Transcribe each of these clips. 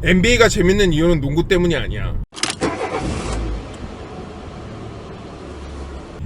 NBA가 재밌는 이유는 농구 때문이 아니야.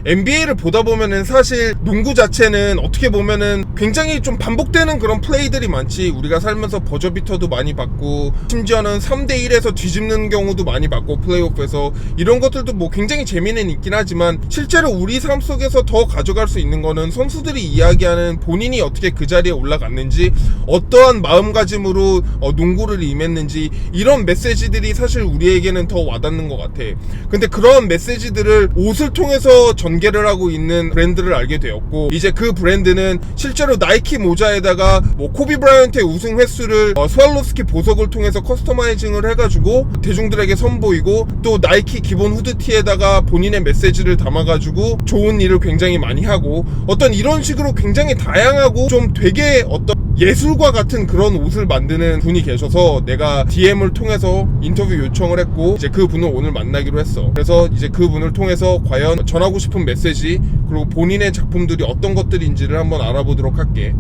NBA를 보다 보면은 사실 농구 자체는 어떻게 보면은 굉장히 좀 반복되는 그런 플레이들이 많지. 우리가 살면서 버저비터도 많이 받고 심지어는 3대1에서 뒤집는 경우도 많이 받고 플레이오프에서 이런 것들도 뭐 굉장히 재미는 있긴 하지만 실제로 우리 삶 속에서 더 가져갈 수 있는 거는 선수들이 이야기하는 본인이 어떻게 그 자리에 올라갔는지 어떠한 마음가짐으로 농구를 임했는지 이런 메시지들이 사실 우리에게는 더 와닿는 것 같아. 근데 그런 메시지들을 옷을 통해서 전개를 하고 있는 브랜드를 알게 되었고 이제 그 브랜드는 실제로 나이키 모자에다가 뭐 코비 브라이언트의 우승 횟수를 스왈로스키 보석을 통해서 커스터마이징을 해가지고 대중들에게 선보이고 또 나이키 기본 후드티에다가 본인의 메시지를 담아가지고 좋은 일을 굉장히 많이 하고 어떤 이런 식으로 굉장히 다양하고 좀 되게 어떤 예술과 같은 그런 옷을 만드는 분이 계셔서 내가 DM을 통해서 인터뷰 요청을 했고 이제 그 분을 오늘 만나기로 했어. 그래서 이제 그 분을 통해서 과연 전하고 싶은 메시지 그리고 본인의 작품들이 어떤 것들인지를 한번 알아보도록 할게.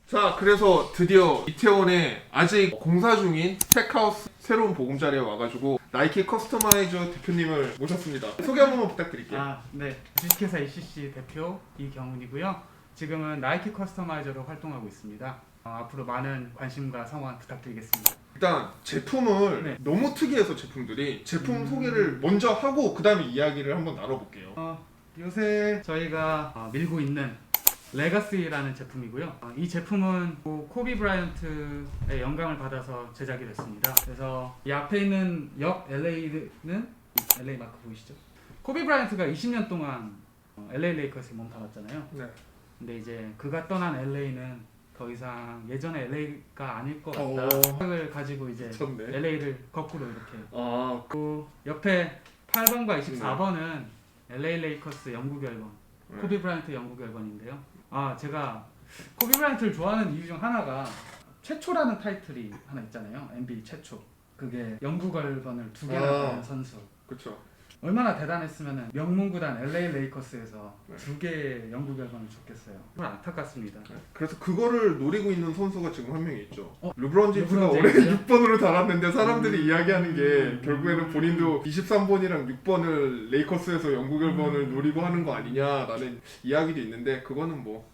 자, 그래서 드디어 이태원에 아직 공사 중인 체크하우스 새로운 보금자리에 와가지고 나이키 커스터마이저 대표님을 모셨습니다. 소개 한 번만 부탁드릴게요. 네. 주식회사 ECC 대표 이경훈이고요. 지금은 나이키 커스터마이저로 활동하고 있습니다. 앞으로 많은 관심과 성원 부탁드리겠습니다. 일단 제품을 너무 특이해서 제품들이 제품 소개를 먼저 하고 그 다음에 이야기를 한번 나눠볼게요. 요새 저희가 밀고 있는 레가시라는 제품이고요. 이 제품은 코비 브라이언트의 영감을 받아서 제작이 됐습니다. 그래서 이 앞에 있는 역 LA는 LA 마크 보이시죠? 코비 브라이언트가 20년 동안 LA 레이커스에 몸담았잖아요. 네. 근데 이제 그가 떠난 LA는 더 이상 예전의 LA가 아닐 것 같다 생각을 가지고 이제 미쳤네. LA를 거꾸로 이렇게 그 옆에 8번과 24번은 LA 레이커스 영구 결번 코비 브라이언트 영구 결번인데요. 제가 코비 브라이언트를 좋아하는 이유 중 하나가 최초라는 타이틀이 하나 있잖아요. NBA 최초. 그게 영구 결번을 2개나 받은 선수. 그쵸. 얼마나 대단했으면 명문구단 LA 레이커스에서 2개의 영구 결번을 줬겠어요. 정말 안타깝습니다. 그래서 그거를 노리고 있는 선수가 지금 한 명이 있죠. 르브론 제임스가 르브론 원래 제임스요? 6번으로 달았는데 사람들이 이야기하는 게 결국에는 본인도 23번이랑 6번을 레이커스에서 영구 결번을 노리고 하는 거 아니냐라는 이야기도 있는데 그거는 뭐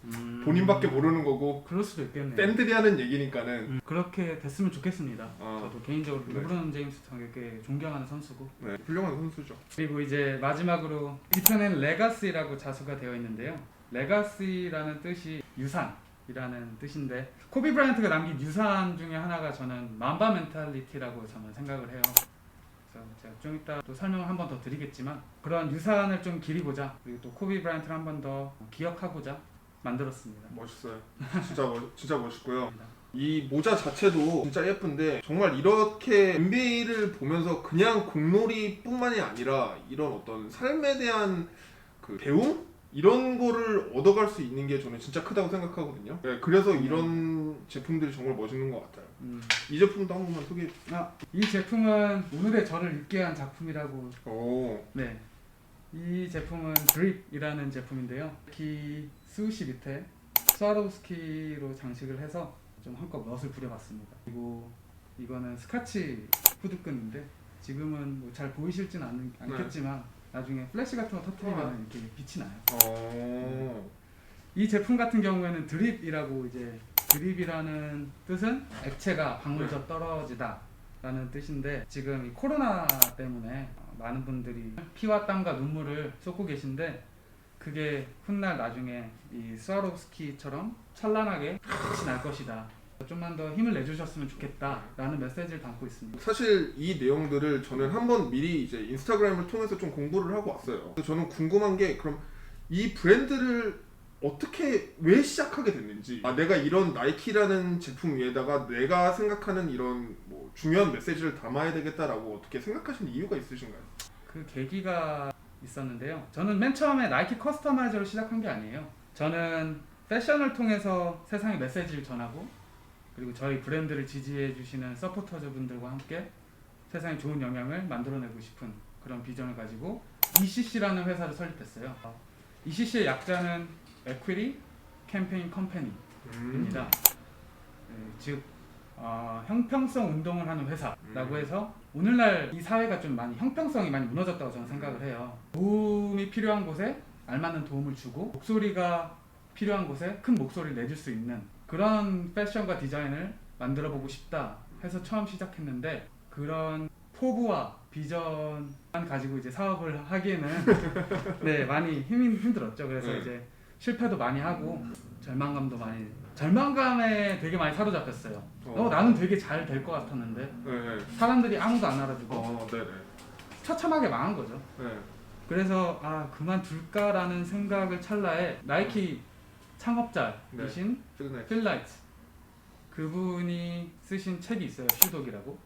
본인밖에 모르는 거고 그럴 수도 있겠네요. 팬들이 하는 얘기니까는 그렇게 됐으면 좋겠습니다. 저도 개인적으로 르브론 제임스 되게 존경하는 선수고. 훌륭한 선수죠. 그리고 이제 마지막으로 1편에는 레가시라고 자수가 되어 있는데요. 레가시라는 뜻이 유산이라는 뜻인데 코비 브라이언트가 남긴 유산 중에 하나가 저는 만바 멘탈리티라고 저는 생각을 해요. 그래서 제가 좀 이따 또 설명을 한 번 더 드리겠지만 그런 유산을 좀 기리고자 그리고 또 코비 브라이언트를 한 번 더 기억하고자 만들었습니다. 멋있어요. 진짜 멋있고요. 이 모자 자체도 진짜 예쁜데 정말 이렇게 NBA를 보면서 그냥 공놀이 뿐만이 아니라 이런 어떤 삶에 대한 그 배움? 이런 거를 얻어갈 수 있는 게 저는 진짜 크다고 생각하거든요. 그래서 이런 제품들이 정말 멋있는 것 같아요. 이 제품도 한 번만 소개해 주세요. 이 제품은 오늘의 저를 잊게 한 작품이라고. 네. 이 제품은 드립이라는 제품인데요. 이 스우시 밑에 스와로스키로 장식을 해서 좀 한껏 멋을 부려봤습니다. 그리고 이거는 스카치 후드끈인데 지금은 뭐 잘 보이실지는 않겠지만 나중에 플래시 같은 거 터뜨리면 이렇게 빛이 나요. 이 제품 같은 경우에는 드립이라고 이제 드립이라는 뜻은 액체가 방울져 떨어지다 라는 뜻인데 지금 이 코로나 때문에 많은 분들이 피와 땀과 눈물을 쏟고 계신데 그게 훗날 나중에 이 스와로스키처럼 찬란하게 빛이 날 것이다. 좀만 더 힘을 내주셨으면 좋겠다 라는 메시지를 담고 있습니다. 사실 이 내용들을 저는 한번 미리 이제 인스타그램을 통해서 좀 공부를 하고 왔어요. 그래서 저는 궁금한 게 그럼 이 브랜드를 어떻게 왜 시작하게 됐는지 내가 이런 나이키라는 제품 위에다가 내가 생각하는 이런 뭐 중요한 메시지를 담아야 되겠다라고 어떻게 생각하시는 이유가 있으신가요? 그 계기가 있었는데요. 저는 맨 처음에 나이키 커스터마이저로 시작한 게 아니에요. 저는 패션을 통해서 세상에 메시지를 전하고 그리고 저희 브랜드를 지지해 주시는 서포터즈 분들과 함께 세상에 좋은 영향을 만들어내고 싶은 그런 비전을 가지고 ECC라는 회사를 설립했어요. ECC의 약자는 Equity Campaign Company입니다. 즉 형평성 운동을 하는 회사라고 해서 오늘날 이 사회가 좀 많이 형평성이 많이 무너졌다고 저는 생각을 해요. 도움이 필요한 곳에 알맞는 도움을 주고 목소리가 필요한 곳에 큰 목소리를 내줄 수 있는 그런 패션과 디자인을 만들어 보고 싶다 해서 처음 시작했는데, 그런 포부와 비전만 가지고 이제 사업을 하기에는 네, 많이 힘들었죠. 그래서 이제 실패도 많이 하고 절망감에 되게 많이 사로잡혔어요. 나는 되게 잘 될 것 같았는데 사람들이 아무도 안 알아주고 처참하게 망한 거죠. 그래서 그만둘까라는 생각을 찰나에 나이키 창업자이신 필 라이트, 그분이 쓰신 책이 있어요. 슈독이라고.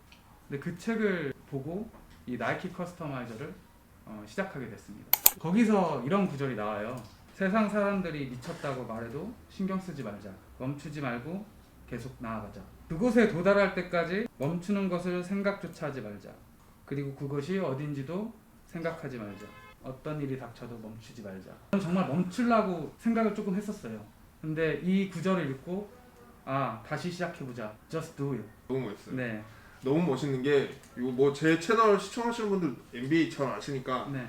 근데 그 책을 보고 이 나이키 커스터마이저를 시작하게 됐습니다. 거기서 이런 구절이 나와요. 세상 사람들이 미쳤다고 말해도 신경 쓰지 말자. 멈추지 말고 계속 나아가자. 그곳에 도달할 때까지 멈추는 것을 생각조차 하지 말자. 그리고 그것이 어딘지도 생각하지 말자. 어떤 일이 닥쳐도 멈추지 말자. 저는 정말 멈추려고 생각을 조금 했었어요. 근데 이 구절을 읽고 다시 시작해보자. Just do it. 너무 멋있어요. 네. 너무 멋있는 게 이거 뭐 제 채널 시청하시는 분들 NBA 잘 아시니까 네.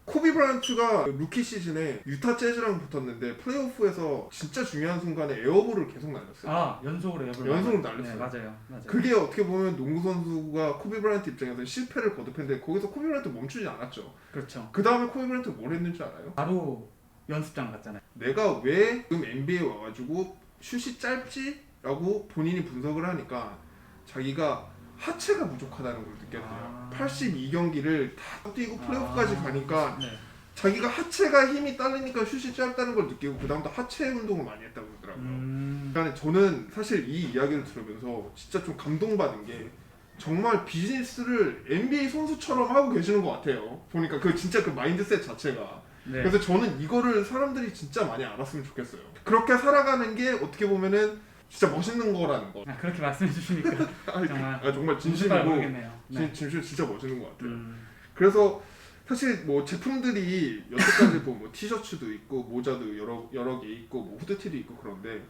코비 브라이언트가 루키 시즌에 유타 재즈랑 붙었는데 플레이오프에서 진짜 중요한 순간에 에어볼을 계속 날렸어요. 연속으로 연속으로 날렸어요. 네, 맞아요. 그게 어떻게 보면 농구 선수가 코비 브라이언트 입장에서 실패를 거듭했는데 거기서 코비 브라이언트 멈추지 않았죠. 그렇죠. 그 다음에 코비 브라이언트 뭘 했는지 알아요? 바로 연습장 갔잖아요. 내가 왜 지금 NBA에 와가지고 슛이 짧지? 라고 본인이 분석을 하니까 자기가 하체가 부족하다는 걸 느꼈대요. 82경기를 다 뛰고 플레이오프까지 가니까 자기가 하체가 힘이 딸리니까 슛이 짧다는 걸 느끼고 그 다음부터 하체 운동을 많이 했다고 그러더라고요. 그러니까 저는 사실 이 이야기를 들으면서 진짜 좀 감동받은 게 정말 비즈니스를 NBA 선수처럼 하고 계시는 것 같아요. 보니까 진짜 그 마인드셋 자체가. 그래서 저는 이거를 사람들이 진짜 많이 알았으면 좋겠어요. 그렇게 살아가는 게 어떻게 보면은 진짜 멋있는 거라는 거. 그렇게 말씀해 주시니까 정말 진심이고 진짜 멋있는 것 같아요. 그래서 사실 뭐 제품들이 여태까지 뭐 티셔츠도 있고 모자도 여러 개 있고 뭐 후드티도 있고 그런데,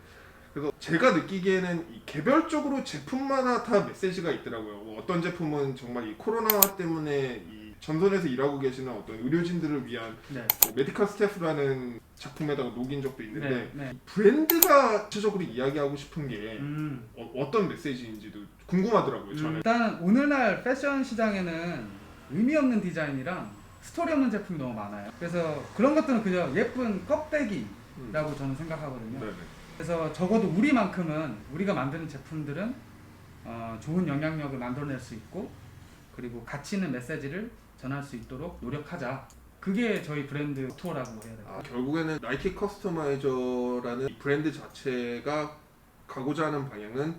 그래서 제가 느끼기에는 이 개별적으로 제품마다 다 메시지가 있더라고요. 뭐 어떤 제품은 정말 이 코로나 때문에 이 전선에서 일하고 계시는 어떤 의료진들을 위한 뭐 메디컬 스태프라는 작품에다가 녹인 적도 있는데 브랜드가 구체적으로 이야기하고 싶은 게 어떤 메시지인지도 궁금하더라고요. 저는 일단 오늘날 패션 시장에는 의미 없는 디자인이랑 스토리 없는 제품이 너무 많아요. 그래서 그런 것들은 그저 예쁜 껍데기라고 저는 생각하거든요. 그래서 적어도 우리가 만드는 제품들은 좋은 영향력을 만들어낼 수 있고, 그리고 가치 있는 메시지를 전할 수 있도록 노력하자. 그게 저희 브랜드 투어라고 해야 될까요? 결국에는 나이키 커스터마이저라는 이 브랜드 자체가 가고자 하는 방향은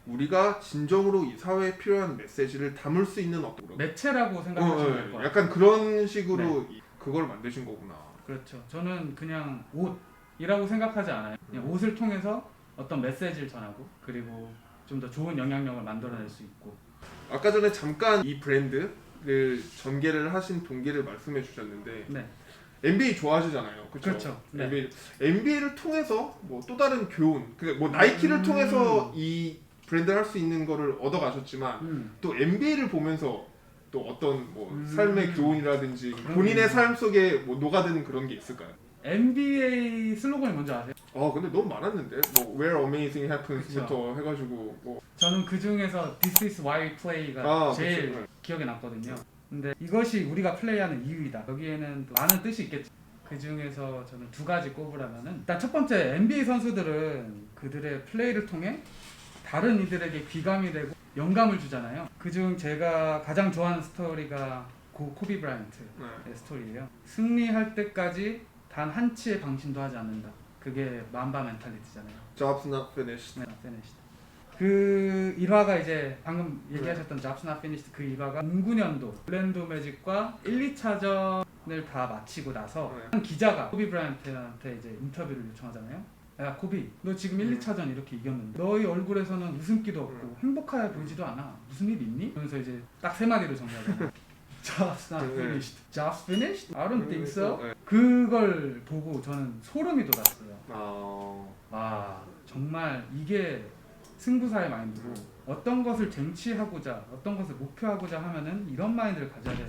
우리가 진정으로 이 사회에 필요한 메시지를 담을 수 있는 어떤 매체라고 생각하시면 될 것 같아요. 약간 그런 식으로 그걸 만드신 거구나. 그렇죠. 저는 그냥 옷이라고 생각하지 않아요. 그냥 옷을 통해서 어떤 메시지를 전하고, 그리고 좀 더 좋은 영향력을 만들어낼 수 있고. 아까 전에 잠깐 이 브랜드를 전개를 하신 동기를 말씀해 주셨는데 NBA 좋아하시잖아요. 그렇죠. NBA를 통해서 뭐 또 다른 교훈, 뭐 나이키를 통해서 이 브랜드를 할 수 있는 거를 얻어가셨지만 또 NBA를 보면서 또 어떤 뭐 삶의 교훈이라든지 본인의 삶 속에 뭐 녹아드는 그런 게 있을까요? NBA 슬로건이 뭔지 아세요? 근데 너무 많았는데 뭐 Where Amazing Happens부터 해가지고 뭐 저는 그 중에서 This is why we play가 제일 기억에 남거든요. 근데 이것이 우리가 플레이하는 이유이다. 여기에는 많은 뜻이 있겠죠. 그 중에서 저는 두 가지 꼽으라면은, 일단 첫 번째, NBA 선수들은 그들의 플레이를 통해 다른 이들에게 귀감이 되고 영감을 주잖아요. 그중 제가 가장 좋아하는 스토리가 코비 브라이언트의 스토리예요. 승리할 때까지 단 한 치의 방심도 하지 않는다. 그게 만바 멘탈리티잖아요. Jobs not finished. finished. 그 일화가 이제 방금 얘기하셨던 Jobs not finished, 그 일화가 09년도 orlando 매직과 1, 2차전을 다 마치고 나서 한 기자가 코비 브라이언트한테 이제 인터뷰를 요청하잖아요. 야 코비, 너 지금 1, 2차전 이렇게 이겼는데 너의 얼굴에서는 웃음기도 없고 행복해 보이지도 않아. 무슨 일 있니? 그러면서 이제 딱 세 마디로 정리하잖아요. Jobs not finished. Jobs finished? I don't think so. 그걸 보고 저는 소름이 돋았어요. 정말 이게 승부사의 마인드고 어떤 것을 쟁취하고자 어떤 것을 목표하고자 하면은 이런 마인드를 가져야 돼요.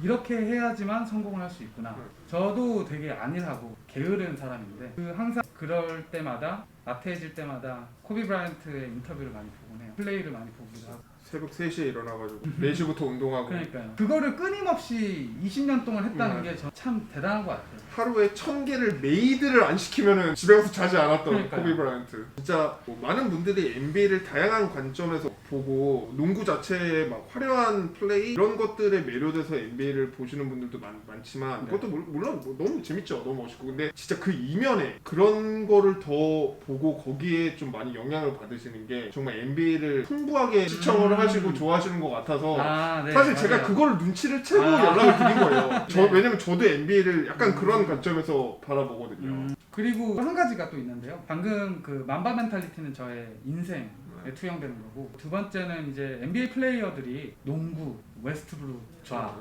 이렇게 해야지만 성공을 할 수 있구나. 저도 되게 안일하고 게으른 사람인데 항상 그럴 때마다 나태해질 때마다 코비 브라이언트의 인터뷰를 많이 보곤 해요. 플레이를 많이 보기도 하고. 새벽 3시에 일어나가지고 4시부터 운동하고 그러니까요. 그거를 끊임없이 20년 동안 했다는 게 참 대단한 것 같아요. 하루에 1000개를 메이드를 안 시키면은 집에 가서 자지 않았던 그러니까요. 코비 브라이언트. 진짜 뭐 많은 분들이 NBA를 다양한 관점에서 보고 농구 자체의 막 화려한 플레이 이런 것들에 매료돼서 NBA를 보시는 분들도 많지만 네. 그것도 물론 뭐 너무 재밌죠. 너무 멋있고. 근데 진짜 그 이면에 그런 거를 더 보고 거기에 좀 많이 영향을 받으시는 게 정말 NBA를 풍부하게 시청을 하시고 좋아하시는 것 같아서 네, 사실 맞아요. 제가 그거를 눈치를 채고 연락을 드린 거예요. 네. 왜냐면 저도 NBA를 약간 그런 관점에서 바라보거든요. 그리고 한 가지가 또 있는데요. 방금 그 만바 멘탈리티는 저의 인생에 투영되는 거고, 두 번째는 이제 NBA 플레이어들이 농구, 웨스트브룩, 좌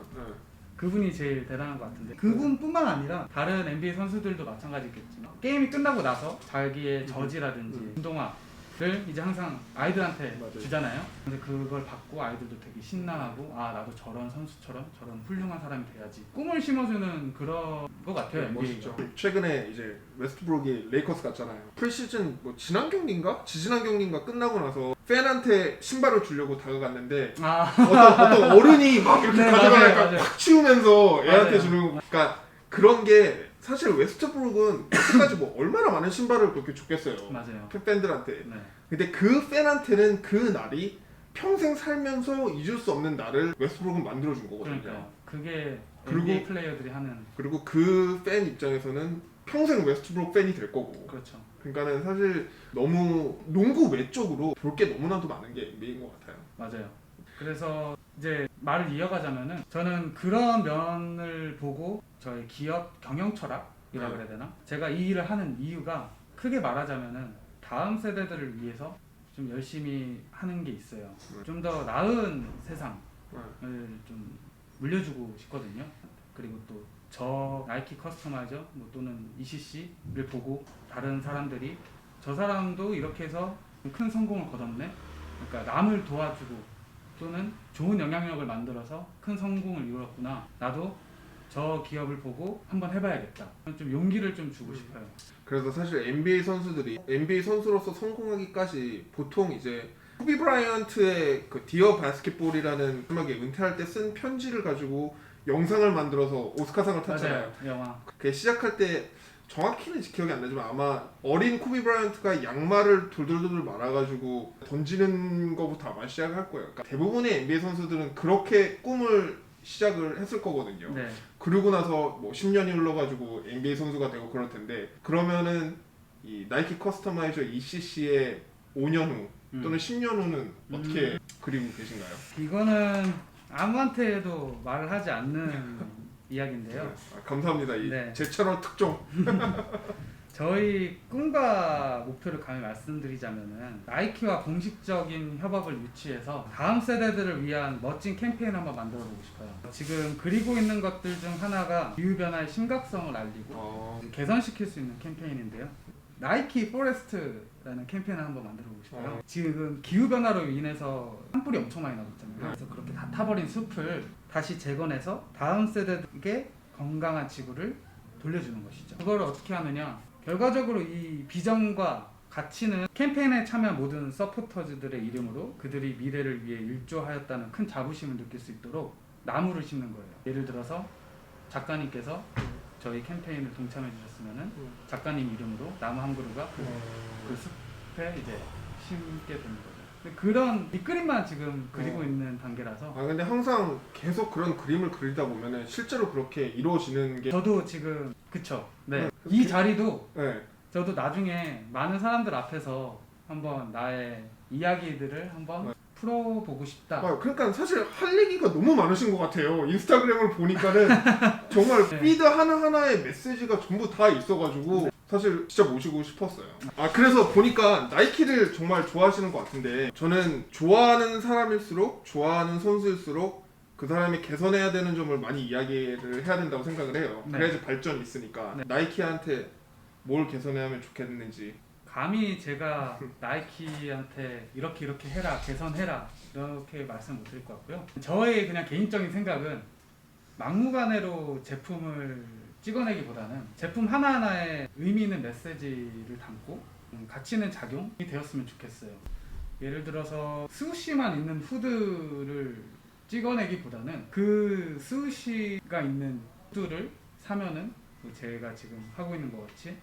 그분이 제일 대단한 것 같은데, 그분뿐만 아니라 다른 NBA 선수들도 마찬가지겠지만 게임이 끝나고 나서 자기의 저지라든지 운동화를 이제 항상 아이들한테 맞아요. 주잖아요. 근데 그걸 받고 아이들도 되게 신나하고, 아 나도 저런 선수처럼 저런 훌륭한 사람이 돼야지, 꿈을 심어주는 그런 것 같아요. NBA가. 멋있죠. 최근에 이제 웨스트브룩이 레이커스 갔잖아요. 프리시즌 뭐 지난 경기인가? 지지난 경기인가 끝나고 나서 팬한테 신발을 주려고 다가갔는데 어떤 어른이 막 이렇게 네, 가져가니까 맞아요. 팍 치우면서 애한테 맞아요. 주는 거. 그러니까 그런 게 사실 웨스트브룩은 여태까지 뭐 얼마나 많은 신발을 그렇게 줬겠어요. 맞아요. 팬들한테. 네. 근데 그 팬한테는 그 날이 평생 살면서 잊을 수 없는 날을 웨스트브룩은 만들어준 거거든요. 그러니까요. 그게 그리고- NBA 플레이어들이 하는. 그리고 그 팬 입장에서는 평생 웨스트브룩 팬이 될 거고. 그렇죠. 그러니까는 사실 너무 농구 외적으로 볼 게 너무나도 많은 게 NBA인 것 같아요. 맞아요. 그래서 이제 말을 이어가자면은, 저는 그런 면을 보고 저희 기업 경영 철학이라 그래야 되나? 제가 이 일을 하는 이유가 크게 말하자면은 다음 세대들을 위해서 좀 열심히 하는 게 있어요. 좀 더 나은 세상을 좀 물려주고 싶거든요. 그리고 또 저 나이키 커스터마이저 뭐 또는 ECC를 보고 다른 사람들이 저 사람도 이렇게 해서 큰 성공을 거뒀네. 그러니까 남을 도와주고 또는 좋은 영향력을 만들어서 큰 성공을 이루었구나. 나도 저 기업을 보고 한번 해봐야겠다. 좀 용기를 좀 주고 싶어요. 그래서 사실 NBA 선수들이 NBA 선수로서 성공하기까지 보통 이제 코비 브라이언트의 그 디어 바스켓볼이라는 음악에 은퇴할 때 쓴 편지를 가지고 영상을 만들어서 오스카상을 탔잖아요. 맞아요. 영화. 그게 시작할 때 정확히는 기억이 안 나지만 아마 어린 코비 브라이언트가 양말을 돌돌돌 말아가지고 던지는 거부터 아마 시작할 거예요. 그러니까 대부분의 NBA 선수들은 그렇게 꿈을 시작을 했을 거거든요. 네. 그러고 나서 뭐 10년이 흘러가지고 NBA 선수가 되고 그럴 텐데, 그러면은 이 나이키 커스터마이저 ECC의 5년 후 또는 10년 후는 어떻게 그리고 계신가요? 이거는 아무한테도 말을 하지 않는 이야기인데요. 감사합니다. 네. 제 채널 특종. 저희 꿈과 목표를 감히 말씀드리자면은, 나이키와 공식적인 협업을 유치해서 다음 세대들을 위한 멋진 캠페인을 한번 만들어 보고 싶어요. 지금 그리고 있는 것들 중 하나가 기후변화의 심각성을 알리고 개선시킬 수 있는 캠페인인데요. 나이키 포레스트라는 캠페인을 한번 만들어 보고 싶어요. 지금 기후변화로 인해서 산불이 엄청 많이 나고 있잖아요. 그래서 그렇게 다 타버린 숲을 다시 재건해서 다음 세대에게 건강한 지구를 돌려주는 것이죠. 그걸 어떻게 하느냐? 결과적으로 이 비전과 가치는 캠페인에 참여한 모든 서포터즈들의 이름으로 그들이 미래를 위해 일조하였다는 큰 자부심을 느낄 수 있도록 나무를 심는 거예요. 예를 들어서 작가님께서 저희 캠페인을 동참해 주셨으면은 작가님 이름으로 나무 한 그루가 그 숲에 이제 심게 되는 거죠. 근데 그런 밑그림만 지금 그리고 있는 단계라서. 근데 항상 계속 그런 그림을 그리다 보면은 실제로 그렇게 이루어지는 게. 저도 지금 그쵸. 네. 이 자리도 네. 저도 나중에 많은 사람들 앞에서 한번 나의 이야기들을 한번 풀어보고 싶다. 그러니까 사실 할 얘기가 너무 많으신 것 같아요. 인스타그램을 보니까는 정말 네. 피드 하나하나에 메시지가 전부 다 있어가지고 사실 진짜 모시고 싶었어요. 그래서 보니까 나이키를 정말 좋아하시는 것 같은데, 저는 좋아하는 사람일수록 좋아하는 선수일수록 그 사람이 개선해야 되는 점을 많이 이야기를 해야 된다고 생각을 해요. 네. 그래야지 발전이 있으니까. 네. 나이키한테 뭘 개선해야 하면 좋겠는지. 감히 제가 나이키한테 이렇게 해라, 개선해라 이렇게 말씀 못 드릴 것 같고요. 저의 그냥 개인적인 생각은 막무가내로 제품을 찍어내기보다는 제품 하나하나에 의미 있는 메시지를 담고 가치 있는 작용이 되었으면 좋겠어요. 예를 들어서 스우시만 있는 후드를 찍어내기보다는 그 스우시가 있는 후드를 사면은 제가 지금 하고 있는 것 같이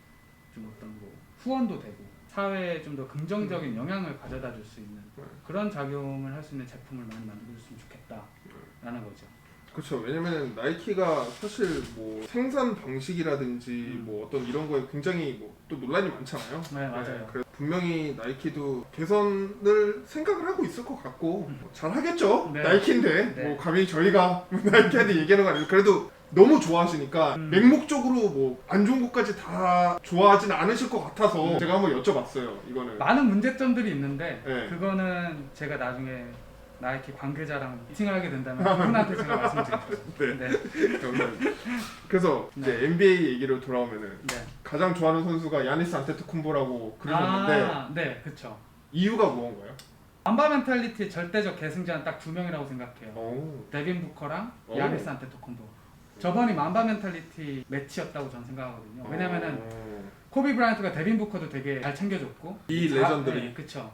좀 어떤 뭐 후원도 되고 사회에 좀 더 긍정적인 영향을 가져다 줄 수 있는 그런 작용을 할 수 있는 제품을 많이 만들어줬으면 좋겠다라는 거죠. 그렇죠. 왜냐면 나이키가 사실 뭐 생산 방식이라든지 뭐 어떤 이런 거에 굉장히 뭐 또 논란이 많잖아요. 네, 맞아요. 그래서 분명히 나이키도 개선을 생각을 하고 있을 것 같고 잘 하겠죠. 네. 나이키인데 네. 뭐 감히 저희가 나이키한테 얘기하는 거 아니고 그래도 너무 좋아하시니까 맹목적으로 뭐 안 좋은 것까지 다 좋아하진 않으실 것 같아서 제가 한번 여쭤봤어요. 이거는 많은 문제점들이 있는데 네. 그거는 제가 나중에 나이키 관계자랑 미팅을 하게 된다면 그분한테 제가 말씀드릴게요. 네. 네. 감사합니다. 그래서 네. 이제 NBA 얘기로 돌아오면은 네. 가장 좋아하는 선수가 야니스 안테토쿤보라고 그러는데 네, 그렇죠. 이유가 무언가요? 안바 멘탈리티의 절대적 계승자는 딱 두 명이라고 생각해요. 오. 데빈 부커랑 오. 야니스 안테토쿤보. 저번이 만바 멘탈리티 매치였다고 저는 생각하거든요. 왜냐면은 코비 브라이언트가 데빈 부커도 되게 잘 챙겨줬고 이 레전드를. 네, 그쵸.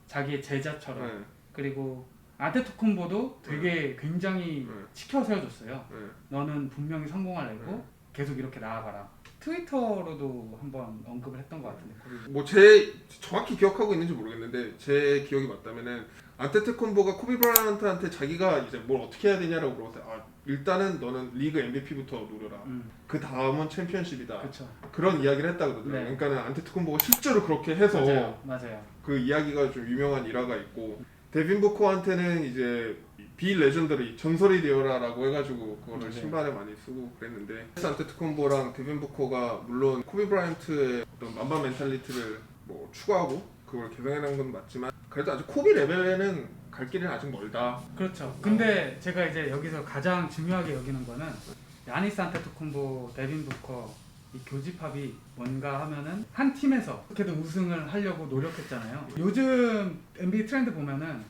자기의 제자처럼. 네. 그리고 안테토쿤보도 되게 굉장히 치켜 세워줬어요. 네. 너는 분명히 성공하려고 계속 이렇게 나아가라. 트위터로도 한번 언급을 했던 것 같은데. 뭐 제 정확히 기억하고 있는지 모르겠는데 제 기억이 맞다면은 안테토쿤보가 코비 브라이언트한테 자기가 이제 뭘 어떻게 해야 되냐라고 물어봤어요. 아, 일단은 너는 리그 MVP부터 노려라. 그 다음은 챔피언십이다. 그렇죠. 그런 이야기를 했다 그러더라고요. 네. 그러니까는 안테토쿤보가 실제로 그렇게 해서 맞아요. 그 이야기가 좀 유명한 일화가 있고 데빈 부커한테는 이제 비 레전더리 전설이 되어라라고 해가지고 그거를 네. 신발에 많이 쓰고 그랬는데 안테토쿤보랑 데빈 부커가 물론 코비 브라이언트의 어떤 만바 멘탈리티를 뭐 추구하고 그걸 개성해낸 건 맞지만 그래도 아직 코비 레벨에는 갈 길은 아직 멀다. 그렇죠. 근데 제가 이제 여기서 가장 중요하게 여기는 거는 야니스 안테토쿤보, 데빈 부커 이 교집합이 뭔가 하면은 한 팀에서 어떻게든 우승을 하려고 노력했잖아요. 요즘 NBA 트렌드 보면은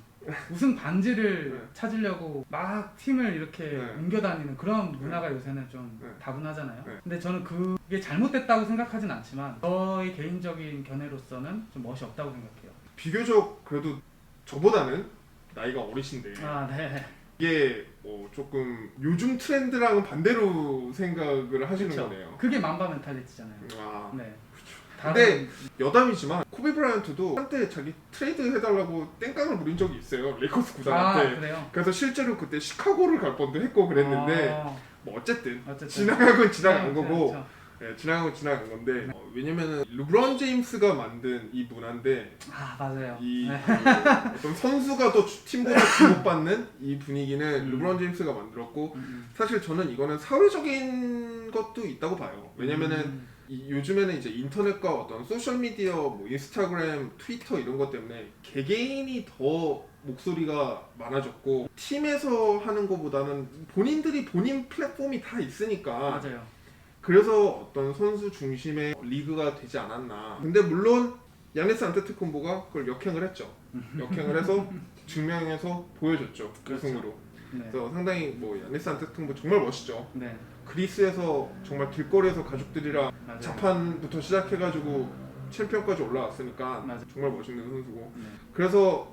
우승 반지를 네. 찾으려고 막 팀을 이렇게 네. 옮겨다니는 그런 문화가 요새는 좀 네. 다분하잖아요. 네. 근데 저는 그게 잘못됐다고 생각하진 않지만 저의 개인적인 견해로서는 좀 멋이 없다고 생각해요. 비교적 그래도 저보다는 나이가 어리신데 아, 네. 이게 뭐 조금 요즘 트렌드랑은 반대로 생각을 하시는 그쵸. 거네요. 그게 만바 멘탈리티잖아요. 아. 네. 근데 여담이지만 코비 브라이언트도 한때 자기 트레이드 해달라고 땡깡을 부린 적이 있어요. 레이커스 구단한테. 그래요? 그래서 실제로 그때 시카고를 갈 뻔도 했고 그랬는데 뭐 어쨌든 지나간 지나간 거고 그렇죠. 네, 지나간 건데 왜냐면은 르브론 제임스가 만든 이 문화인데 아, 맞아요. 이 네. 어떤 선수가 더 팀보다 주목받는 이 분위기는 르브론 제임스가 만들었고 사실 저는 이거는 사회적인 것도 있다고 봐요. 왜냐면은 요즘에는 이제 인터넷과 어떤 소셜 미디어, 뭐 인스타그램, 트위터 이런 것 때문에 개개인이 더 목소리가 많아졌고 팀에서 하는 것보다는 본인들이 본인 플랫폼이 다 있으니까 맞아요. 그래서 어떤 선수 중심의 리그가 되지 않았나. 근데 물론 야니스 안테토쿤보가 그걸 역행을 했죠. 역행을 해서 증명해서 보여줬죠. 그렇죠. 우승으로. 네. 그래서 상당히 뭐 야니스 안테토쿤보 정말 멋있죠. 네. 그리스에서 정말 길거리에서 가족들이랑 맞아요. 자판부터 시작해가지고 챔피언까지 올라왔으니까 맞아요. 정말 멋있는 선수고. 네. 그래서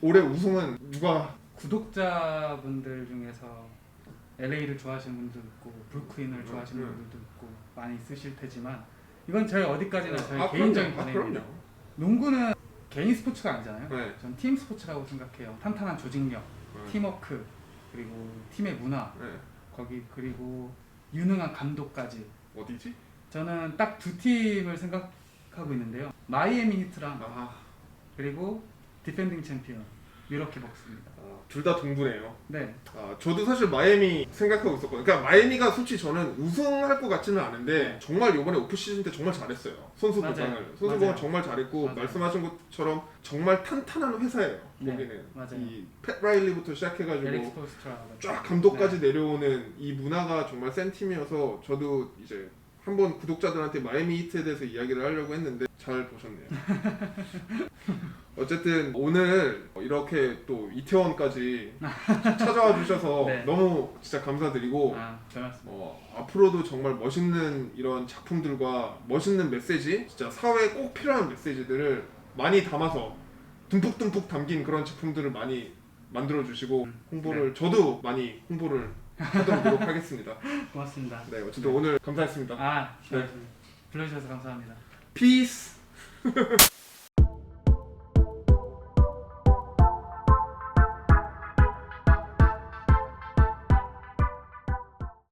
올해 우승은 누가? 구독자분들 중에서 LA를 좋아하시는 분도 있고 브루클린을 좋아하시는 분들도 있고 많이 있으실 테지만 이건 저희 어디까지나 저희 개인적인 견해입니다. 그럼요. 농구는 개인 스포츠가 아니잖아요. 네. 전 팀 스포츠라고 생각해요. 탄탄한 조직력, 팀워크, 그리고 팀의 문화, 네. 거기 그리고 유능한 감독까지. 어디지? 저는 딱 두 팀을 생각하고 있는데요. 마이애미 히트랑 그리고 디펜딩 챔피언 밀워키 벅스입니다. 둘 다 동부네요. 네. 저도 사실 마이애미 생각하고 있었거든요. 그러니까 마이애미가 솔직히 저는 우승할 것 같지는 않은데 정말 이번에 오프시즌 때 정말 잘했어요. 선수 보강을 정말 잘했고 맞아요. 말씀하신 것처럼 정말 탄탄한 회사예요. 네. 거기는 맞아요. 이 팻 라일리부터 시작해가지고 에릭 스포스트라 쫙 감독까지 내려오는 이 문화가 정말 센 팀이어서 저도 이제 한번 구독자들한테 마이애미 히트에 대해서 이야기를 하려고 했는데 잘 보셨네요. 어쨌든 오늘 이렇게 또 이태원까지 찾아와 주셔서 네. 너무 진짜 감사드리고 별 말씀. 앞으로도 정말 멋있는 이런 작품들과 멋있는 메시지, 진짜 사회에 꼭 필요한 메시지들을 많이 담아서 듬뿍듬뿍 담긴 그런 제품들을 많이 만들어 주시고 홍보를 저도 많이 홍보를 하도록 노력하겠습니다. 고맙습니다. 네, 어쨌든 오늘 감사했습니다. 네. 불러주셔서 감사합니다. 피스.